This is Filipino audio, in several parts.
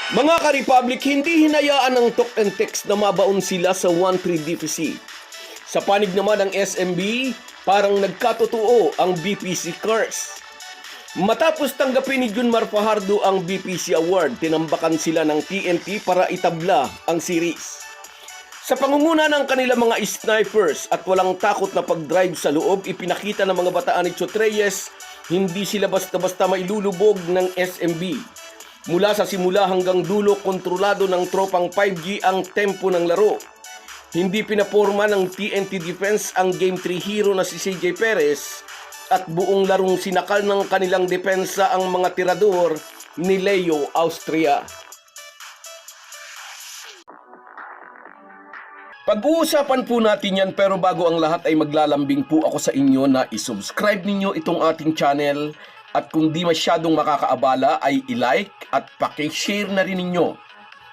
Mga ka-Republic, hindi hinayaan ng talk and text na mabaon sila sa 1-3 deficit. Sa panig naman ng SMB, parang nagkatotoo ang BPC curse. Matapos tanggapin ni Junmar Fajardo ang BPC Award, tinambakan sila ng TNT para itabla ang series. Sa pangunguna ng kanilang mga snipers at walang takot na pag-drive sa loob, ipinakita ng mga bataan ni Chot Reyes, hindi sila basta-basta mailulubog ng SMB. Mula sa simula hanggang dulo, kontrolado ng tropang 5G ang tempo ng laro. Hindi pinaporma ng TNT Defense ang Game 3 hero na si CJ Perez at buong larong sinakal ng kanilang depensa ang mga tirador ni Leo Austria. Pag-uusapan po natin yan, pero bago ang lahat ay maglalambing po ako sa inyo na isubscribe ninyo itong ating channel at kung di masyadong makakaabala ay i-like at paki-share na rin ninyo.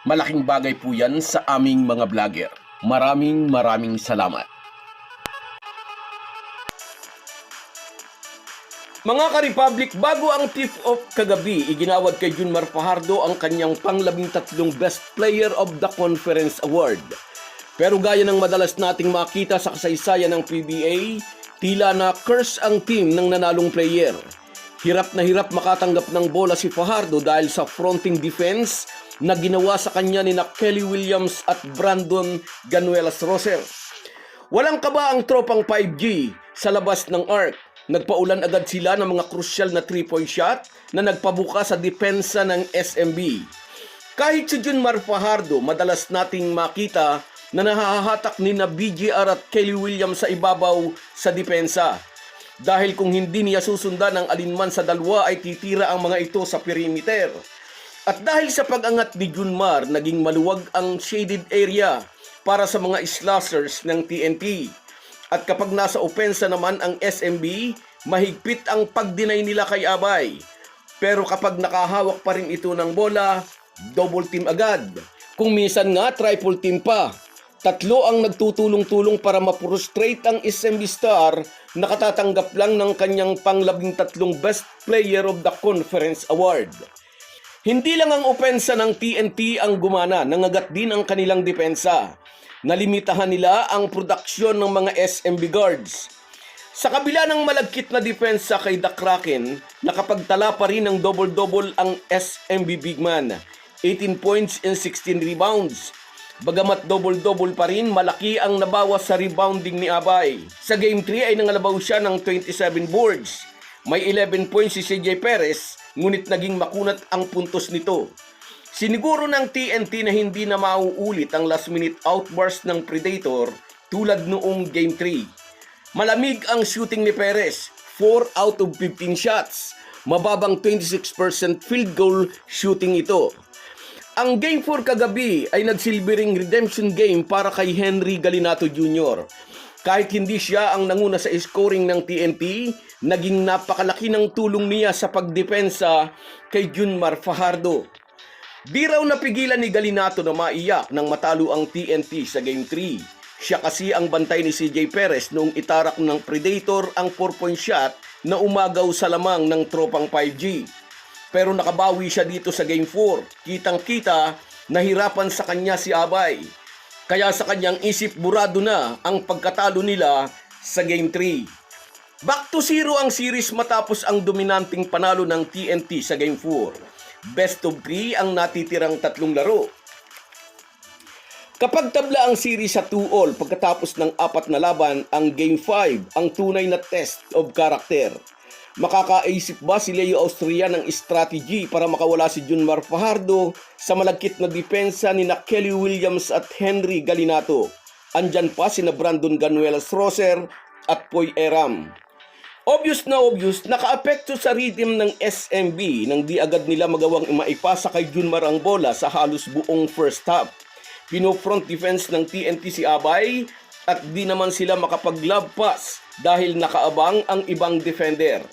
Malaking bagay po yan sa aming mga vlogger. Maraming salamat. Mga ka-Republic, bago ang tip-off kagabi, iginawad kay Junmar Fajardo ang kanyang pang-13 Best Player of the Conference Award. Pero gaya ng madalas nating makita sa kasaysayan ng PBA, tila na curse ang team ng nanalong player. Hirap na hirap makatanggap ng bola si Fajardo dahil sa fronting defense na ginawa sa kanya ni Kelly Williams at Brandon Ganuelas Roser. Walang kaba ang tropang 5G sa labas ng arc. Nagpaulan agad sila ng mga crucial na 3-point shot na nagpabuka sa depensa ng SMB. Kahit si Junmar Fajardo, madalas nating makita na nahahatak ni na BGR at Kelly Williams sa ibabaw sa depensa. Dahil kung hindi niya susundan ng alinman sa dalawa ay titira ang mga ito sa perimeter. At dahil sa pag-angat ni Junmar, naging maluwag ang shaded area para sa mga slashers ng TNT. At kapag nasa opensa naman ang SMB, mahigpit ang pag-deny nila kay Abay. Pero kapag nakahawak pa rin ito ng bola, double team agad. Kung minsan nga, triple team pa. Tatlo ang nagtutulong-tulong para ma-frustrate ang SMB star na katatanggap lang ng kanyang pang-13 Best Player of the Conference Award. Hindi lang ang opensa ng TNT ang gumana, nangagat din ang kanilang depensa. Nalimitahan nila ang produksyon ng mga SMB guards. Sa kabila ng malagkit na depensa kay The Kraken, nakapagtala pa rin ng double-double ang SMB Bigman, 18 points and 16 rebounds. Bagamat double-double pa rin, malaki ang nabawas sa rebounding ni Abay. Sa Game 3 ay nangalabaw siya ng 27 boards. May 11 points si CJ Perez, ngunit naging makunat ang puntos nito. Siniguro ng TNT na hindi na mauulit ang last-minute outburst ng Predator tulad noong Game 3. Malamig ang shooting ni Perez, 4 out of 15 shots. Mababang 26% field goal shooting ito. Ang Game 4 kagabi ay nagsilbing redemption game para kay Henry Galinato Jr. Kahit hindi siya ang nanguna sa scoring ng TNT, naging napakalaki ng tulong niya sa pagdepensa kay Junmar Fajardo. Di raw napigilan ni Galinato na maiyak nang matalo ang TNT sa Game 3. Siya kasi ang bantay ni CJ Perez noong itarak ng Predator ang 4-point shot na umagaw sa lamang ng tropang 5G. Pero nakabawi siya dito sa Game 4. Kitang-kita, nahirapan sa kanya si Abay. Kaya sa kanyang isip burado na ang pagkatalo nila sa Game 3. Back to 0 ang series matapos ang dominanting panalo ng TNT sa Game 4. Best of 3 ang natitirang tatlong laro. Kapag tabla ang series sa 2-all pagkatapos ng 4 na laban, ang Game 5 ang tunay na test of character. Makakaisip ba si Leo Austria ng strategy para makawala si Junmar Fajardo sa malagkit na depensa ni Kelly Williams at Henry Galinato? Andyan pa si Brandon Ganuelas Roser at Poy Eram. Obvious, nakaapekto sa rhythm ng SMB nang di agad nila magawang maipasa kay Junmar ang bola sa halos buong first half. Pino-front defense ng TNT si Abay at di naman sila makapag-lob pass dahil nakaabang ang ibang defender.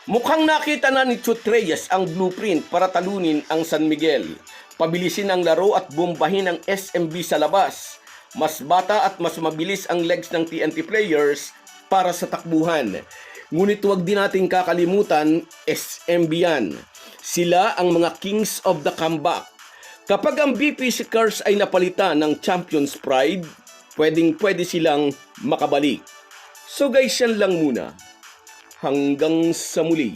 Mukhang nakita na ni Chot Reyes ang blueprint para talunin ang San Miguel. Pabilisin ang laro at bombahin ang SMB sa labas. Mas bata at mas mabilis ang legs ng TNT players para sa takbuhan. Ngunit huwag din nating kakalimutan, SMB yan. Sila ang mga kings of the comeback. Kapag ang BPC Cars ay napalitan ng Champions Pride, pwede silang makabalik. So guys, yan lang muna. Hanggang sa muli.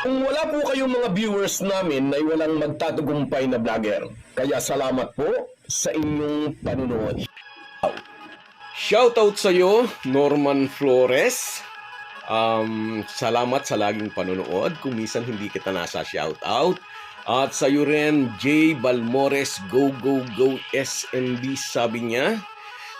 Kung wala po kayong mga viewers namin ay walang magtatagumpay na vlogger. Kaya salamat po sa inyong panunood. Shoutout sa iyo, Norman Flores. Salamat sa laging panonood. Kung minsan hindi kita nasa shoutout. At sa iyo rin, J. Balmores, go, go, go, SMB, sabi niya.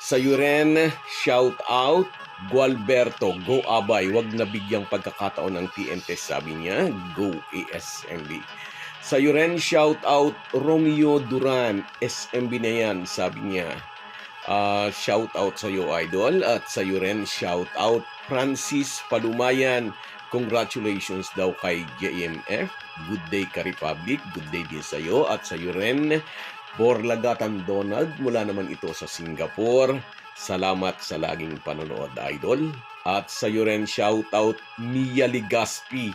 Sa iyo rin, shoutout, Gualberto, go Abay, wag na bigyang pagkakataon ng TNT, sabi niya, go ASMB. Sa iyo rin, shoutout, Romeo Duran, SMB na yan, sabi niya. Shoutout sa iyo, idol. At sa iyo rin, shoutout, Francis Palumayan, congratulations daw kay JMF. Good day ka Republic, good day din sa iyo. At sa iyo rin, Borlagatan Donald, mula naman ito sa Singapore. Salamat sa laging panonood, idol. At sa iyo rin, shoutout, Mia Ligaspi.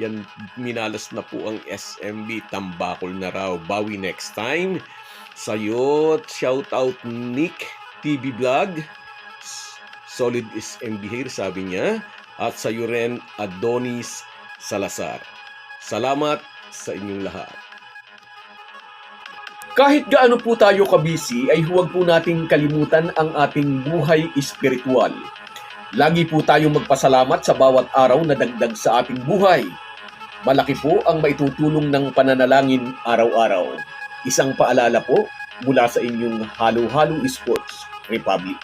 Yan, minalas na po ang SMB, tambakol na raw. Bawi next time. Sa iyo, shoutout, Nick TV Vlog. Solid SMB here, sabi niya. At sa iyo rin, Adonis Salazar. Salamat sa inyong lahat. Kahit gaano po tayo kabisi, ay huwag po nating kalimutan ang ating buhay espiritual. Lagi po tayong magpasalamat sa bawat araw na dagdag sa ating buhay. Malaki po ang maitutulong ng pananalangin araw-araw. Isang paalala po mula sa inyong Halo Halo Sports Republic.